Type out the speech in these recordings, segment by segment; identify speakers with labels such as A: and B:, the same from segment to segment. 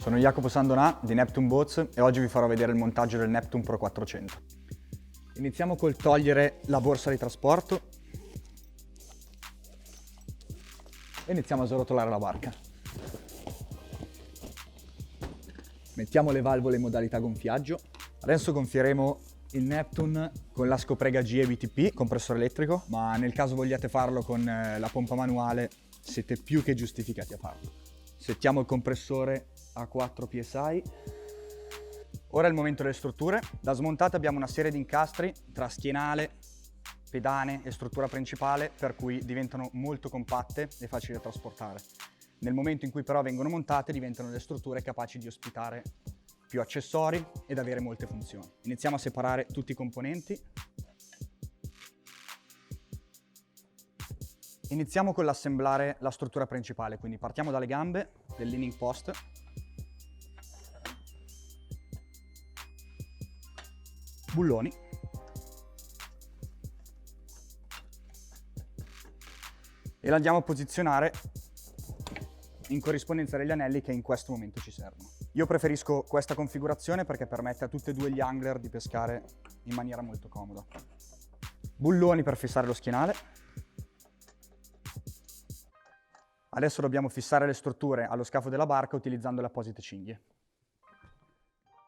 A: Sono Jacopo Sandonà di Neptune Boats e oggi vi farò vedere il montaggio del Neptune Pro 400. Iniziamo col togliere la borsa di trasporto e iniziamo a srotolare la barca. Mettiamo le valvole in modalità gonfiaggio. Adesso gonfieremo il Neptune con la scoprega GE VTP, compressore elettrico, ma nel caso vogliate farlo con la pompa manuale siete più che giustificati a farlo. Settiamo il compressore a 4 psi. Ora è il momento delle strutture. Da smontata abbiamo una serie di incastri tra schienale, pedane e struttura principale, per cui diventano molto compatte e facili da trasportare. Nel momento in cui però vengono montate diventano delle strutture capaci di ospitare più accessori ed avere molte funzioni. Iniziamo a separare tutti i componenti. Iniziamo con l'assemblare la struttura principale, quindi partiamo dalle gambe del leaning post. Bulloni. E la andiamo a posizionare in corrispondenza degli anelli che in questo momento ci servono. Io preferisco questa configurazione perché permette a tutti e due gli angler di pescare in maniera molto comoda. Bulloni per fissare lo schienale. Adesso dobbiamo fissare le strutture allo scafo della barca utilizzando le apposite cinghie.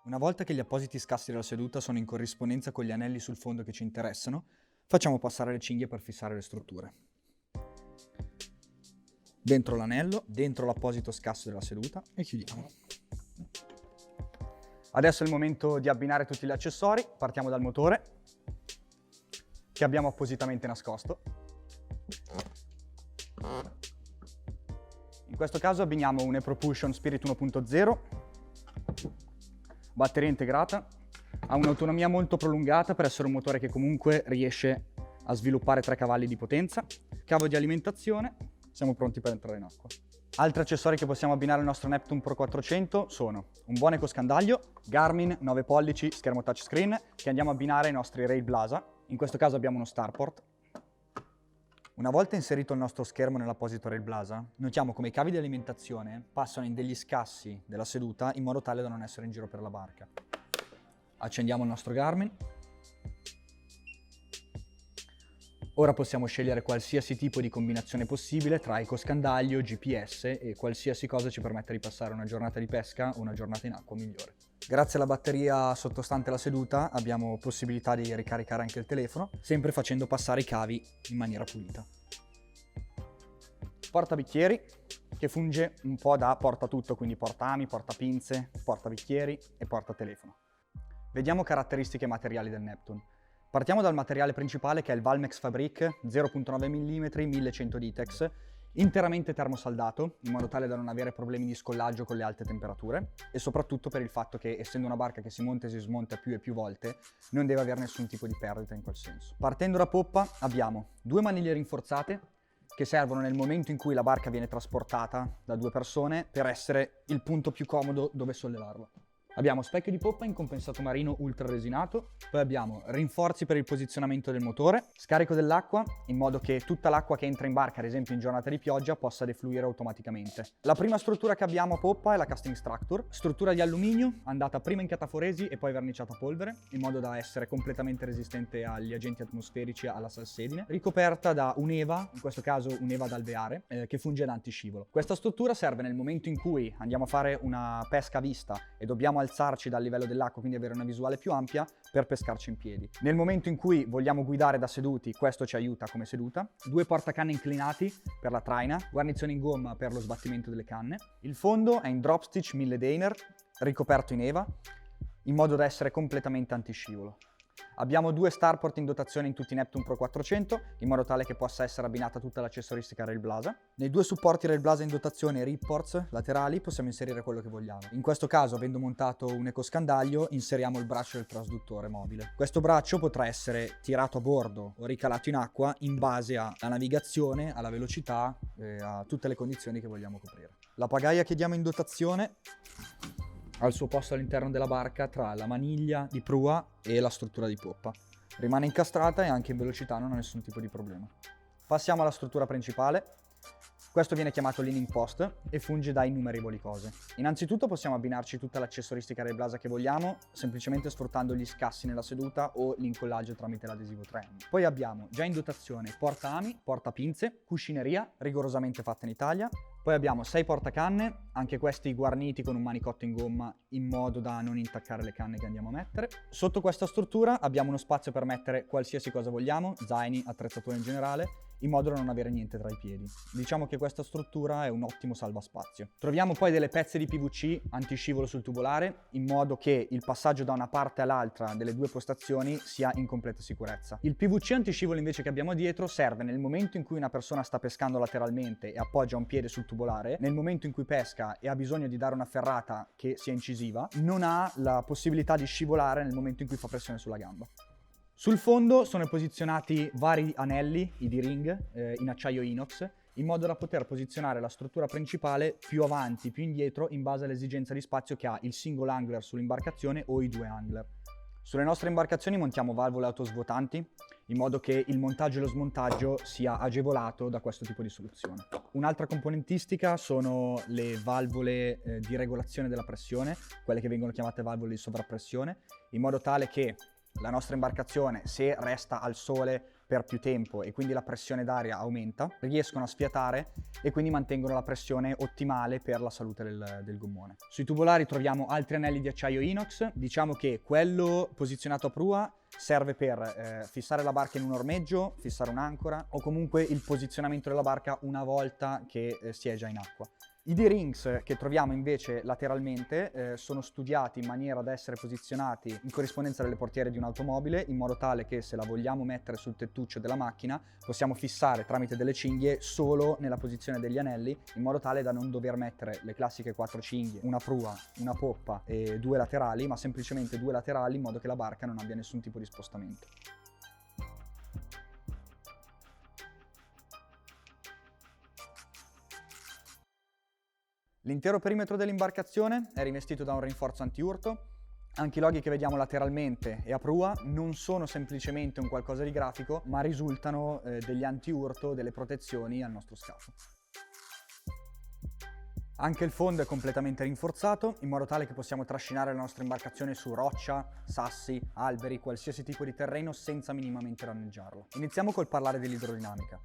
A: Una volta che gli appositi scassi della seduta sono in corrispondenza con gli anelli sul fondo che ci interessano, facciamo passare le cinghie per fissare le strutture. Dentro l'anello, dentro l'apposito scasso della seduta e chiudiamo. Adesso è il momento di abbinare tutti gli accessori. Partiamo dal motore, che abbiamo appositamente nascosto. In questo caso abbiniamo un ePropulsion Spirit 1.0, batteria integrata, ha un'autonomia molto prolungata per essere un motore che comunque riesce a sviluppare 3 cavalli di potenza, cavo di alimentazione, siamo pronti per entrare in acqua. Altri accessori che possiamo abbinare al nostro Neptune Pro 400 sono un buon ecoscandaglio, Garmin 9 pollici, schermo touchscreen, che andiamo a abbinare ai nostri Rail Blasa. In questo caso abbiamo uno Starport. Una volta inserito il nostro schermo nell'apposito Rail Blasa, notiamo come i cavi di alimentazione passano in degli scassi della seduta in modo tale da non essere in giro per la barca. Accendiamo il nostro Garmin. Ora possiamo scegliere qualsiasi tipo di combinazione possibile tra ecoscandaglio, GPS e qualsiasi cosa ci permetta di passare una giornata di pesca o una giornata in acqua migliore. Grazie alla batteria sottostante la seduta abbiamo possibilità di ricaricare anche il telefono, sempre facendo passare i cavi in maniera pulita. Portabicchieri, che funge un po' da portatutto, quindi portami, portapinze, portabicchieri e portatelefono. Vediamo caratteristiche materiali del Neptune. Partiamo dal materiale principale che è il Valmex Fabric 0.9 mm 1100 Ditex, interamente termosaldato in modo tale da non avere problemi di scollaggio con le alte temperature e soprattutto per il fatto che, essendo una barca che si monta e si smonta più e più volte, non deve avere nessun tipo di perdita in quel senso. Partendo da poppa abbiamo 2 maniglie rinforzate che servono nel momento in cui la barca viene trasportata da 2 persone per essere il punto più comodo dove sollevarla. Abbiamo specchio di poppa in compensato marino ultra resinato, poi abbiamo rinforzi per il posizionamento del motore, scarico dell'acqua in modo che tutta l'acqua che entra in barca, ad esempio in giornata di pioggia, possa defluire automaticamente. La prima struttura che abbiamo a poppa è la casting structure, struttura di alluminio andata prima in cataforesi e poi verniciata a polvere, in modo da essere completamente resistente agli agenti atmosferici e alla salsedine, ricoperta da un'EVA, in questo caso un'EVA ad alveare, che funge da antiscivolo. Questa struttura serve nel momento in cui andiamo a fare una pesca a vista e dobbiamo alzarci dal livello dell'acqua, quindi avere una visuale più ampia per pescarci in piedi. Nel momento in cui vogliamo guidare da seduti, questo ci aiuta come seduta. 2 portacanne inclinati per la traina, guarnizione in gomma per lo sbattimento delle canne. Il fondo è in drop stitch 1000 Dainer, ricoperto in EVA, in modo da essere completamente antiscivolo. Abbiamo 2 starport in dotazione in tutti i Neptune Pro 400, in modo tale che possa essere abbinata tutta l'accessoristica Rail Blasa. Nei 2 supporti Rail Blasa in dotazione rib ports laterali possiamo inserire quello che vogliamo. In questo caso, avendo montato un ecoscandaglio, inseriamo il braccio del trasduttore mobile. Questo braccio potrà essere tirato a bordo o ricalato in acqua in base alla navigazione, alla velocità e a tutte le condizioni che vogliamo coprire. La pagaia che diamo in dotazione al suo posto all'interno della barca tra la maniglia di prua e la struttura di poppa. Rimane incastrata e anche in velocità non ha nessun tipo di problema. Passiamo alla struttura principale. Questo viene chiamato leaning post e funge da innumerevoli cose. Innanzitutto possiamo abbinarci tutta l'accessoristica del Blasa che vogliamo, semplicemente sfruttando gli scassi nella seduta o l'incollaggio tramite l'adesivo 3M. Poi abbiamo già in dotazione portaami, portapinze, cuscineria, rigorosamente fatta in Italia. Poi abbiamo 6 portacanne, anche questi guarniti con un manicotto in gomma in modo da non intaccare le canne che andiamo a mettere. Sotto questa struttura abbiamo uno spazio per mettere qualsiasi cosa vogliamo, zaini, attrezzature in generale, in modo da non avere niente tra i piedi. Diciamo che questa struttura è un ottimo salvaspazio. Troviamo poi delle pezze di PVC antiscivolo sul tubolare, in modo che il passaggio da una parte all'altra delle due postazioni sia in completa sicurezza. Il PVC antiscivolo invece che abbiamo dietro serve nel momento in cui una persona sta pescando lateralmente e appoggia un piede sul tubolare, nel momento in cui pesca e ha bisogno di dare una ferrata che sia incisiva, non ha la possibilità di scivolare nel momento in cui fa pressione sulla gamba. Sul fondo sono posizionati vari anelli, i D-ring, in acciaio inox, in modo da poter posizionare la struttura principale più avanti, più indietro, in base all'esigenza di spazio che ha il single angler sull'imbarcazione o i due angler. Sulle nostre imbarcazioni montiamo valvole autosvuotanti, in modo che il montaggio e lo smontaggio sia agevolato da questo tipo di soluzione. Un'altra componentistica sono le valvole di regolazione della pressione, quelle che vengono chiamate valvole di sovrappressione, in modo tale che la nostra imbarcazione, se resta al sole per più tempo e quindi la pressione d'aria aumenta, riescono a sfiatare e quindi mantengono la pressione ottimale per la salute del gommone. Sui tubolari troviamo altri anelli di acciaio inox. Diciamo che quello posizionato a prua serve per fissare la barca in un ormeggio, fissare un'ancora o comunque il posizionamento della barca una volta che si è già in acqua. I D-rings che troviamo invece lateralmente sono studiati in maniera da essere posizionati in corrispondenza delle portiere di un'automobile, in modo tale che se la vogliamo mettere sul tettuccio della macchina possiamo fissare tramite delle cinghie solo nella posizione degli anelli, in modo tale da non dover mettere le classiche 4 cinghie, una prua, una poppa e 2 laterali, ma semplicemente 2 laterali in modo che la barca non abbia nessun tipo di spostamento. L'intero perimetro dell'imbarcazione è rivestito da un rinforzo antiurto. Anche i loghi che vediamo lateralmente e a prua non sono semplicemente un qualcosa di grafico, ma risultano degli antiurto, delle protezioni al nostro scafo. Anche il fondo è completamente rinforzato, in modo tale che possiamo trascinare la nostra imbarcazione su roccia, sassi, alberi, qualsiasi tipo di terreno senza minimamente danneggiarlo. Iniziamo col parlare dell'idrodinamica.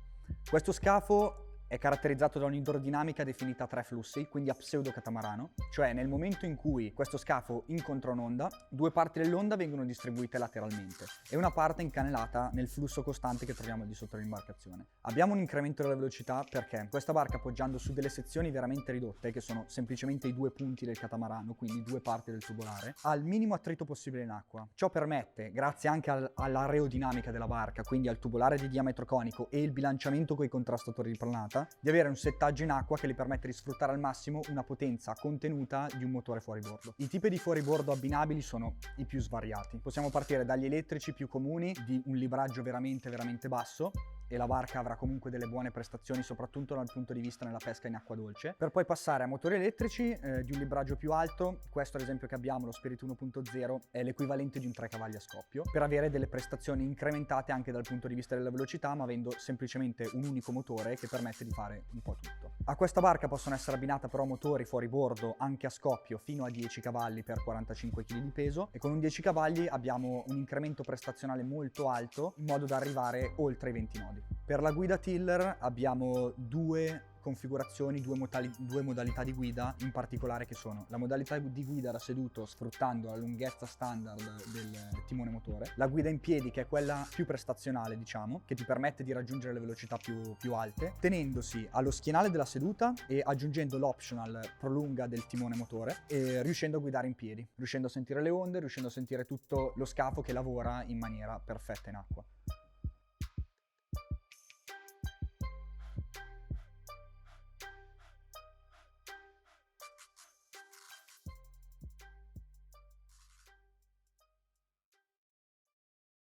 A: Questo scafo è caratterizzato da un'idrodinamica definita a 3 flussi, quindi a pseudo catamarano, cioè nel momento in cui questo scafo incontra un'onda, 2 parti dell'onda vengono distribuite lateralmente e una parte incanalata nel flusso costante che troviamo di sotto l'imbarcazione. Abbiamo un incremento della velocità perché questa barca, appoggiando su delle sezioni veramente ridotte, che sono semplicemente i 2 punti del catamarano, quindi 2 parti del tubolare, ha il minimo attrito possibile in acqua. Ciò permette, grazie anche all'aerodinamica della barca, quindi al tubolare di diametro conico e il bilanciamento con i contrastatori di pranata, di avere un settaggio in acqua che gli permette di sfruttare al massimo una potenza contenuta di un motore fuoribordo. I tipi di fuoribordo abbinabili sono i più svariati. Possiamo partire dagli elettrici più comuni, di un libraggio veramente basso, e la barca avrà comunque delle buone prestazioni, soprattutto dal punto di vista nella pesca in acqua dolce, per poi passare a motori elettrici di un libraggio più alto. Questo ad esempio che abbiamo, lo Spirit 1.0, è l'equivalente di un 3 cavalli a scoppio, per avere delle prestazioni incrementate anche dal punto di vista della velocità, ma avendo semplicemente un unico motore che permette di fare un po' tutto. A questa barca possono essere abbinate però motori fuori bordo anche a scoppio fino a 10 cavalli per 45 kg di peso, e con un 10 cavalli abbiamo un incremento prestazionale molto alto in modo da arrivare oltre i 20 nodi. Per la guida tiller abbiamo 2 configurazioni, due modalità di guida in particolare, che sono la modalità di guida da seduto sfruttando la lunghezza standard del timone motore, la guida in piedi che è quella più prestazionale, diciamo, che ti permette di raggiungere le velocità più alte, tenendosi allo schienale della seduta e aggiungendo l'optional prolunga del timone motore, e riuscendo a guidare in piedi, riuscendo a sentire le onde, riuscendo a sentire tutto lo scafo che lavora in maniera perfetta in acqua.